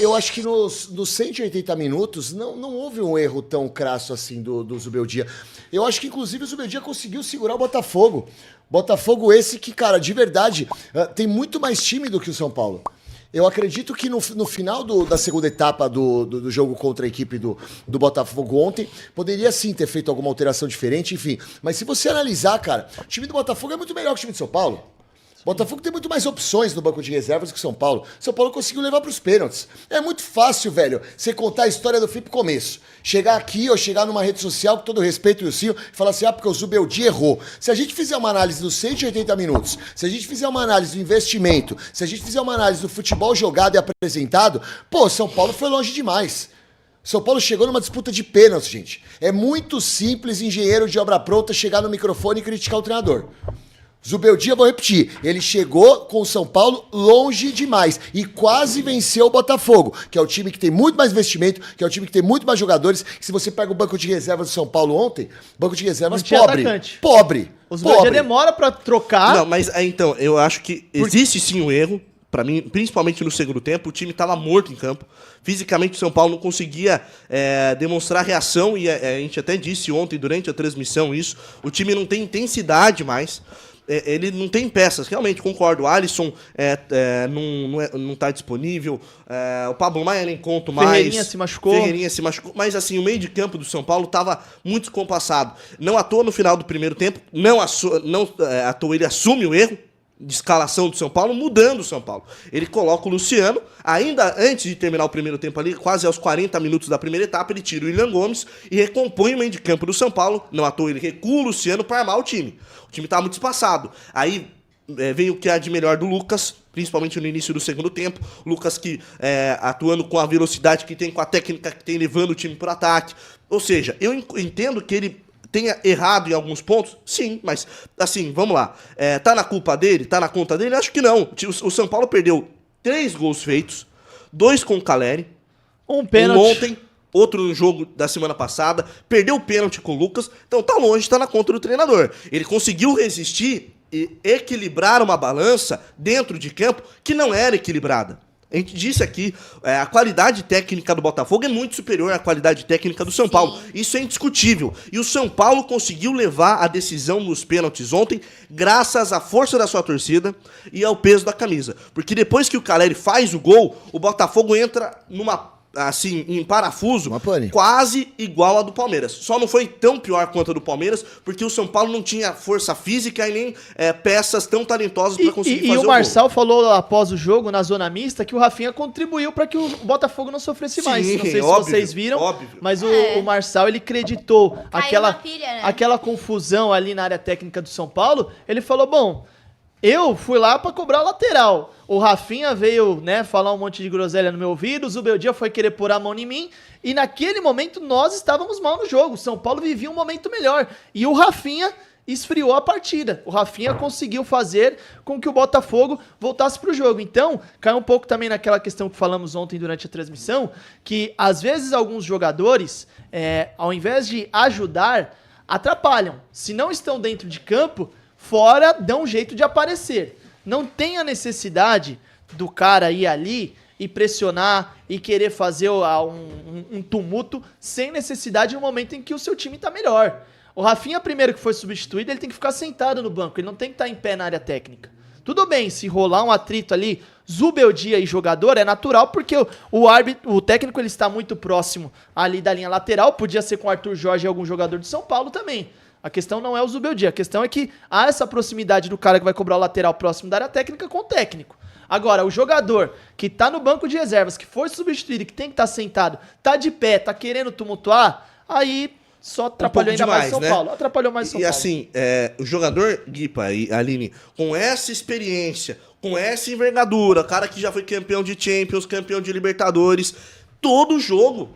eu acho que nos 180 minutos não houve um erro tão crasso assim do Zubeldia. Eu acho que, inclusive, o Zubeldia conseguiu segurar o Botafogo. Botafogo esse que, cara, de verdade, tem muito mais time do que o São Paulo. Eu acredito que no final da segunda etapa do jogo contra a equipe do Botafogo ontem, poderia sim ter feito alguma alteração diferente, enfim. Mas se você analisar, cara, o time do Botafogo é muito melhor que o time de São Paulo. Botafogo tem muito mais opções no banco de reservas que o São Paulo. São Paulo conseguiu levar para os pênaltis. É muito fácil, velho, você contar a história do Felipe Começo. Chegar aqui ou chegar numa rede social, com todo respeito e o Cio, e falar assim, porque o Zubeldia errou. Se a gente fizer uma análise dos 180 minutos, se a gente fizer uma análise do investimento, se a gente fizer uma análise do futebol jogado e apresentado, São Paulo foi longe demais. São Paulo chegou numa disputa de pênaltis, gente. É muito simples, engenheiro de obra pronta, chegar no microfone e criticar o treinador. Zubeldia, vou repetir, ele chegou com o São Paulo longe demais e quase venceu o Botafogo, que é o time que tem muito mais investimento, que é o time que tem muito mais jogadores. Que se você pega o banco de reservas do São Paulo ontem, banco de reservas pobre. O Zubeldia demora pra trocar. Não, mas então, eu acho que existe sim um erro. Pra mim, principalmente no segundo tempo, o time estava morto em campo. Fisicamente, o São Paulo não conseguia demonstrar reação, e a gente até disse ontem, durante a transmissão, isso. O time não tem intensidade mais. Ele não tem peças, realmente, concordo. O Alisson não está disponível. O Pablo Maia nem conto mais. Ferreirinha se machucou. Mas, assim, o meio de campo do São Paulo estava muito descompassado. Não à toa no final do primeiro tempo, não à toa ele assume o erro de escalação do São Paulo, mudando o São Paulo. Ele coloca o Luciano, ainda antes de terminar o primeiro tempo ali, quase aos 40 minutos da primeira etapa, ele tira o William Gomes e recompõe o meio de campo do São Paulo. Não à toa ele recua o Luciano para armar o time. O time estava muito espaçado. Aí veio o que há de melhor do Lucas, principalmente no início do segundo tempo. O Lucas que atuando com a velocidade que tem, com a técnica que tem, levando o time para o ataque. Ou seja, eu entendo que ele tenha errado em alguns pontos, sim, mas assim, vamos lá. Tá na culpa dele? Tá na conta dele? Acho que não. O São Paulo perdeu 3 gols feitos, 2 com o Caleri, um pênalti ontem, outro no jogo da semana passada, perdeu o pênalti com o Lucas, então tá longe, tá na conta do treinador. Ele conseguiu resistir e equilibrar uma balança dentro de campo que não era equilibrada. A gente disse aqui, a qualidade técnica do Botafogo é muito superior à qualidade técnica do São Paulo. Isso é indiscutível. E o São Paulo conseguiu levar a decisão nos pênaltis ontem graças à força da sua torcida e ao peso da camisa. Porque depois que o Caleri faz o gol, o Botafogo entra em parafuso, quase igual a do Palmeiras. Só não foi tão pior quanto a do Palmeiras, porque o São Paulo não tinha força física e nem peças tão talentosas para conseguir fazer o gol. E o Marçal falou após o jogo, na zona mista, que o Rafinha contribuiu para que o Botafogo não sofresse mais. Não sei se vocês viram, mas o Marçal, ele creditou aquela confusão ali na área técnica do São Paulo. Ele falou, eu fui lá pra cobrar a lateral. O Rafinha veio, falar um monte de groselha no meu ouvido. O Zubeldia foi querer pôr a mão em mim. E naquele momento nós estávamos mal no jogo. O São Paulo vivia um momento melhor. E o Rafinha esfriou a partida. O Rafinha conseguiu fazer com que o Botafogo voltasse pro jogo. Então, cai um pouco também naquela questão que falamos ontem durante a transmissão, que às vezes alguns jogadores, ao invés de ajudar, atrapalham. Se não estão dentro de campo, fora, dão um jeito de aparecer. Não tem a necessidade do cara ir ali e pressionar e querer fazer um tumulto sem necessidade no momento em que o seu time tá melhor. O Rafinha, primeiro que foi substituído, ele tem que ficar sentado no banco, ele não tem que estar em pé na área técnica. Tudo bem, se rolar um atrito ali, Zubeldia e jogador, é natural, porque o técnico ele está muito próximo ali da linha lateral, podia ser com o Arthur Jorge e algum jogador de São Paulo também. A questão não é o Zubeldia, a questão é que há essa proximidade do cara que vai cobrar o lateral próximo da área técnica com o técnico. Agora, o jogador que tá no banco de reservas, que foi substituído, que tem que estar sentado, tá de pé, tá querendo tumultuar, aí só atrapalhou ainda mais São Paulo. Atrapalhou mais São Paulo. E assim, o jogador, Guipa e Aline, com essa experiência, com essa envergadura, cara que já foi campeão de Champions, campeão de Libertadores, todo jogo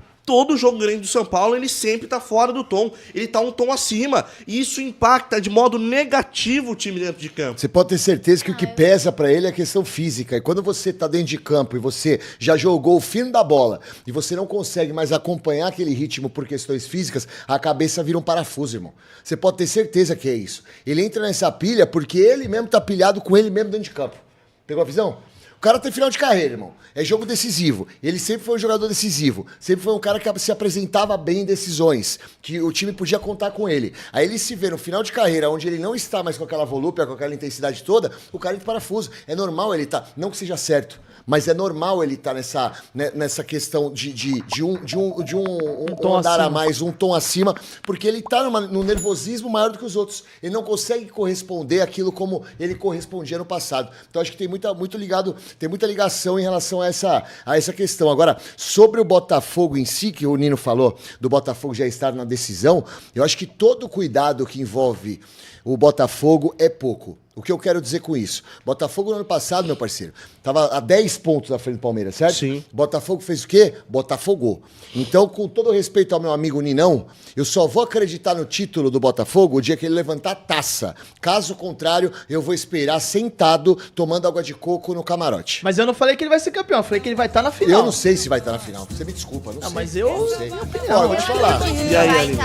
grande do São Paulo, ele sempre tá fora do tom. Ele tá um tom acima. E isso impacta de modo negativo o time dentro de campo. Você pode ter certeza que o que pesa pra ele é a questão física. E quando você tá dentro de campo e você já jogou o fino da bola e você não consegue mais acompanhar aquele ritmo por questões físicas, a cabeça vira um parafuso, irmão. Você pode ter certeza que é isso. Ele entra nessa pilha porque ele mesmo tá pilhado com ele mesmo dentro de campo. Pegou a visão? O cara tem final de carreira, irmão. É jogo decisivo. Ele sempre foi um jogador decisivo. Sempre foi um cara que se apresentava bem em decisões. Que o time podia contar com ele. Aí ele se vê no final de carreira, onde ele não está mais com aquela volúpia, com aquela intensidade toda, o cara entra em parafuso. É normal ele tá. Não que seja certo, mas é normal ele estar nessa questão de um tom andar acima. A mais, um tom acima, porque ele tá num nervosismo maior do que os outros. Ele não consegue corresponder àquilo como ele correspondia no passado. Então acho que tem muita ligação em relação a essa questão. Agora, sobre o Botafogo em si, que o Nino falou, do Botafogo já estar na decisão, eu acho que todo cuidado que envolve o Botafogo é pouco. O que eu quero dizer com isso? Botafogo no ano passado, meu parceiro, tava a 10 pontos na frente do Palmeiras, certo? Sim. Botafogo fez o quê? Botafogou. Então, com todo respeito ao meu amigo Ninão, eu só vou acreditar no título do Botafogo o dia que ele levantar a taça. Caso contrário, eu vou esperar sentado, tomando água de coco no camarote. Mas eu não falei que ele vai ser campeão, eu falei que ele vai estar na final. Eu não sei se vai estar na final. Você me desculpa, não sei. Mas eu... Não sei. Minha opinião, eu vou te falar. E aí,